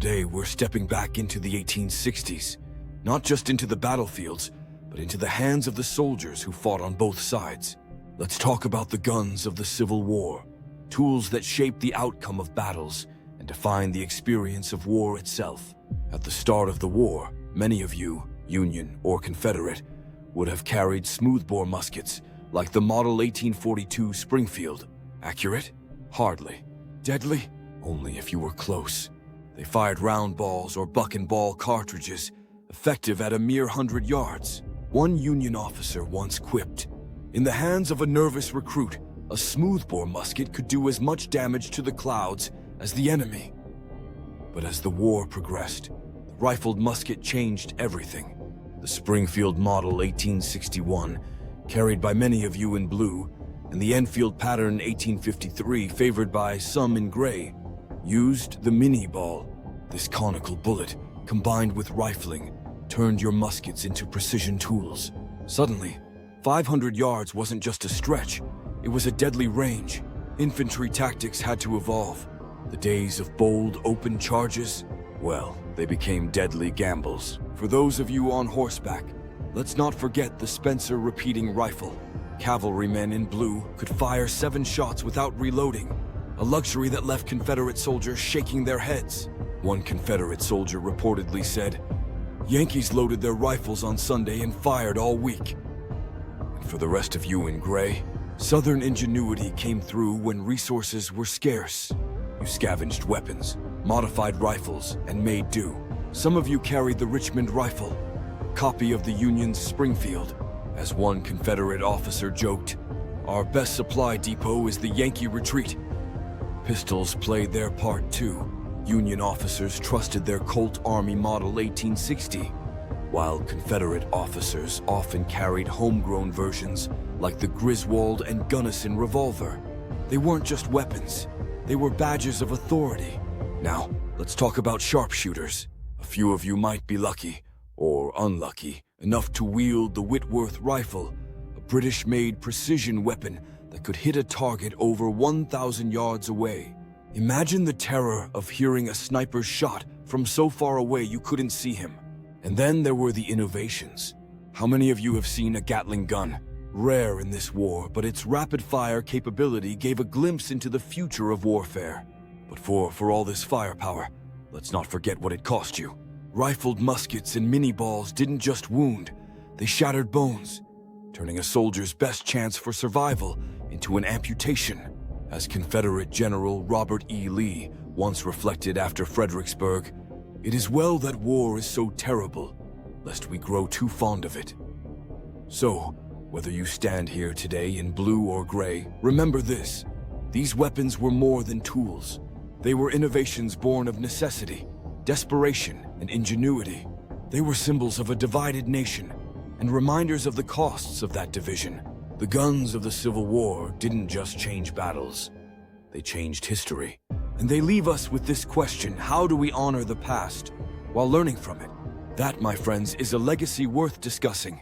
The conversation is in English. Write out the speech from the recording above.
Today, we're stepping back into the 1860s, not just into the battlefields, but into the hands of the soldiers who fought on both sides. Let's talk about the guns of the Civil War, tools that shaped the outcome of battles and defined the experience of war itself. At the start of the war, many of you, Union or Confederate, would have carried smoothbore muskets like the model 1842 Springfield. Accurate? Hardly. Deadly? Only if you were close. They fired round balls or buck and ball cartridges, effective at a mere 100 yards. One Union officer once quipped, "In the hands of a nervous recruit, a smoothbore musket could do as much damage to the clouds as the enemy." But as the war progressed, the rifled musket changed everything. The Springfield Model 1861, carried by many of you in blue, and the Enfield Pattern 1853, favored by some in gray, used the mini ball. This conical bullet, combined with rifling, turned your muskets into precision tools. Suddenly, 500 yards wasn't just a stretch, it was a deadly range. Infantry tactics had to evolve. The days of bold, open charges, well, they became deadly gambles. For those of you on horseback, let's not forget the Spencer repeating rifle. Cavalrymen in blue could fire 7 shots without reloading, a luxury that left Confederate soldiers shaking their heads. One Confederate soldier reportedly said, "Yankees loaded their rifles on Sunday and fired all week." And for the rest of you in gray, Southern ingenuity came through when resources were scarce. You scavenged weapons, modified rifles, and made do. Some of you carried the Richmond rifle, a copy of the Union's Springfield. As one Confederate officer joked, "Our best supply depot is the Yankee retreat." Pistols played their part too. Union officers trusted their Colt Army Model 1860, while Confederate officers often carried homegrown versions like the Griswold and Gunnison revolver. They weren't just weapons, they were badges of authority. Now, let's talk about sharpshooters. A few of you might be lucky, or unlucky, enough to wield the Whitworth rifle, a British-made precision weapon that could hit a target over 1,000 yards away. Imagine the terror of hearing a sniper's shot from so far away you couldn't see him. And then there were the innovations. How many of you have seen a Gatling gun? Rare in this war, but its rapid-fire capability gave a glimpse into the future of warfare. But for all this firepower, let's not forget what it cost you. Rifled muskets and mini-balls didn't just wound, they shattered bones, turning a soldier's best chance for survival into an amputation. As Confederate General Robert E. Lee once reflected after Fredericksburg, "It is well that war is so terrible, lest we grow too fond of it." So, whether you stand here today in blue or gray, remember this: these weapons were more than tools. They were innovations born of necessity, desperation, and ingenuity. They were symbols of a divided nation, and reminders of the costs of that division. The guns of the Civil War didn't just change battles, they changed history. And they leave us with this question: how do we honor the past while learning from it? That, my friends, is a legacy worth discussing.